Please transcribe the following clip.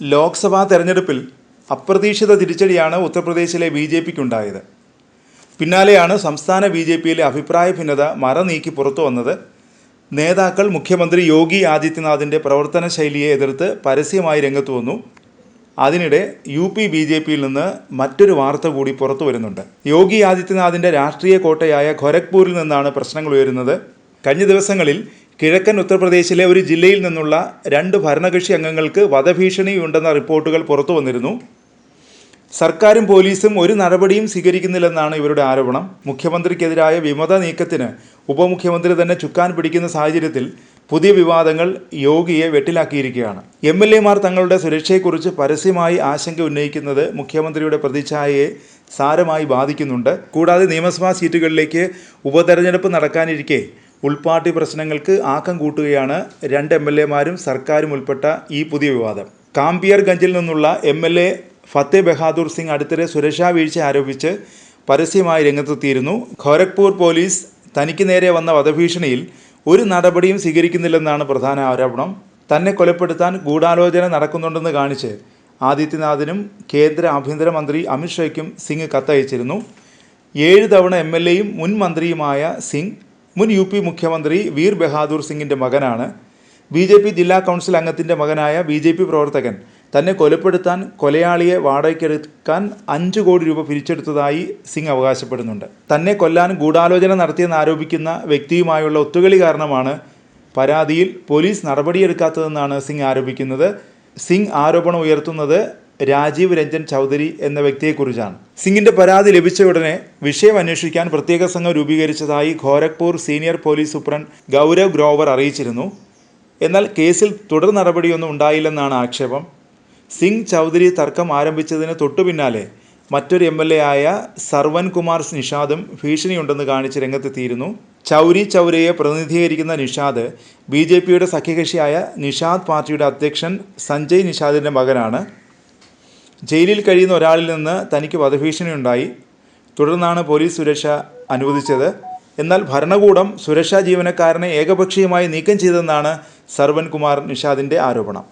ലോക്സഭാ തെരഞ്ഞെടുപ്പിൽ അപ്രതീക്ഷിത തിരിച്ചടിയാണ് ഉത്തർപ്രദേശിലെ BJPക്കുണ്ടായത്. പിന്നാലെയാണ് സംസ്ഥാന BJPയിലെ അഭിപ്രായ ഭിന്നത മറനീക്കി പുറത്തു വന്നത്. നേതാക്കൾ മുഖ്യമന്ത്രി യോഗി ആദിത്യനാഥിൻ്റെ പ്രവർത്തന ശൈലിയെ എതിർത്ത് പരസ്യമായി രംഗത്ത് വന്നു. അതിനിടെ UP BJPയിൽ നിന്ന് മറ്റൊരു വാർത്ത കൂടി പുറത്തു വരുന്നുണ്ട്. യോഗി ആദിത്യനാഥിൻ്റെ രാഷ്ട്രീയ കോട്ടയായ ഖൊരഗ്പൂരിൽ നിന്നാണ് പ്രശ്നങ്ങൾ ഉയരുന്നത്. കഴിഞ്ഞ ദിവസങ്ങളിൽ കിഴക്കൻ ഉത്തർപ്രദേശിലെ ഒരു ജില്ലയിൽ നിന്നുള്ള 2 ഭരണകക്ഷി അംഗങ്ങൾക്ക് വധഭീഷണിയുണ്ടെന്ന റിപ്പോർട്ടുകൾ പുറത്തു വന്നിരുന്നു. സർക്കാരും പോലീസും ഒരു നടപടിയും സ്വീകരിക്കുന്നില്ലെന്നാണ് ഇവരുടെ ആരോപണം. മുഖ്യമന്ത്രിക്കെതിരായ വിമത നീക്കത്തിന് ഉപമുഖ്യമന്ത്രി തന്നെ ചുക്കാൻ പിടിക്കുന്ന സാഹചര്യത്തിൽ പുതിയ വിവാദങ്ങൾ യോഗിയെ വെട്ടിലാക്കിയിരിക്കുകയാണ്. MLAമാർ തങ്ങളുടെ സുരക്ഷയെക്കുറിച്ച് പരസ്യമായി ആശങ്ക ഉന്നയിക്കുന്നത് മുഖ്യമന്ത്രിയുടെ പ്രതിച്ഛായയെ സാരമായി ബാധിക്കുന്നുണ്ട്. കൂടാതെ നിയമസഭാ സീറ്റുകളിലേക്ക് ഉപതെരഞ്ഞെടുപ്പ് നടക്കാനിരിക്കെ ഉൾപാർട്ടി പ്രശ്നങ്ങൾക്ക് ആക്കം കൂട്ടുകയാണ് 2 MLAമാരും സർക്കാരും ഉൾപ്പെട്ട ഈ പുതിയ വിവാദം. കാംപിയർഗഞ്ചിൽ നിന്നുള്ള MLA ഫത്തേ ബഹാദൂർ സിംഗ് അടുത്തിടെ സുരക്ഷാ വീഴ്ച ആരോപിച്ച് പരസ്യമായി രംഗത്തെത്തിയിരുന്നു. ഖൊരഗ്പൂർ പോലീസ് തനിക്ക് നേരെ വന്ന വധഭീഷണിയിൽ ഒരു നടപടിയും സ്വീകരിക്കുന്നില്ലെന്നാണ് പ്രധാന ആരോപണം. തന്നെ കൊലപ്പെടുത്താൻ ഗൂഢാലോചന നടക്കുന്നുണ്ടെന്ന് കാണിച്ച് ആദിത്യനാഥിനും കേന്ദ്ര ആഭ്യന്തരമന്ത്രി അമിത് ഷായ്ക്കും സിംഗ് കത്തയച്ചിരുന്നു. 7 തവണ MLAയും മുൻ മന്ത്രിയുമായ സിംഗ് മുൻ UP മുഖ്യമന്ത്രി വീർ ബഹാദൂർ സിംഗിൻ്റെ മകനാണ്. BJP ജില്ലാ കൗൺസിൽ അംഗത്തിൻ്റെ മകനായ BJP പ്രവർത്തകൻ തന്നെ കൊലപ്പെടുത്താൻ കൊലയാളിയെ വാടകയ്ക്കെടുക്കാൻ 5 കോടി രൂപ പിരിച്ചെടുത്തതായി സിംഗ് അവകാശപ്പെടുന്നുണ്ട്. തന്നെ കൊല്ലാൻ ഗൂഢാലോചന നടത്തിയെന്ന് ആരോപിക്കുന്ന വ്യക്തിയുമായുള്ള ഒത്തുകളി കാരണമാണ് പരാതിയിൽ പോലീസ് നടപടിയെടുക്കാത്തതെന്നാണ് സിംഗ് ആരോപിക്കുന്നത്. സിംഗ് ആരോപണം ഉയർത്തുന്നത് രാജീവ് രഞ്ജൻ ചൗധരി എന്ന വ്യക്തിയെക്കുറിച്ചാണ്. സിംഗിൻ്റെ പരാതി ലഭിച്ച ഉടനെ വിഷയം അന്വേഷിക്കാൻ പ്രത്യേക സംഘം രൂപീകരിച്ചതായി Gorakhpur senior police superintendent Gaurav Grover അറിയിച്ചിരുന്നു. എന്നാൽ കേസിൽ തുടർ നടപടിയൊന്നും ഉണ്ടായില്ലെന്നാണ് ആക്ഷേപം. സിംഗ് ചൗധരി തർക്കം ആരംഭിച്ചതിന് തൊട്ടുപിന്നാലെ മറ്റൊരു MLA ആയ സർവൻ കുമാർ നിഷാദും ഭീഷണിയുണ്ടെന്ന് കാണിച്ച് രംഗത്തെത്തിയിരുന്നു. ചൗരി ചൗരയെ പ്രതിനിധീകരിക്കുന്ന നിഷാദ് BJPയുടെ സഖ്യകക്ഷിയായ നിഷാദ് പാർട്ടിയുടെ അധ്യക്ഷൻ സഞ്ജയ് നിഷാദിൻ്റെ മകനാണ്. ജയിലിൽ കഴിയുന്ന ഒരാളിൽ നിന്ന് തനിക്ക് വധഭീഷണിയുണ്ടായി. തുടർന്നാണ് പോലീസ് സുരക്ഷ അനുവദിച്ചത്. എന്നാൽ ഭരണകൂടം സുരക്ഷാ ജീവനക്കാരനെ ഏകപക്ഷീയമായി നീക്കം ചെയ്തെന്നാണ് സർവൻ കുമാർ നിഷാദിൻ്റെ ആരോപണം.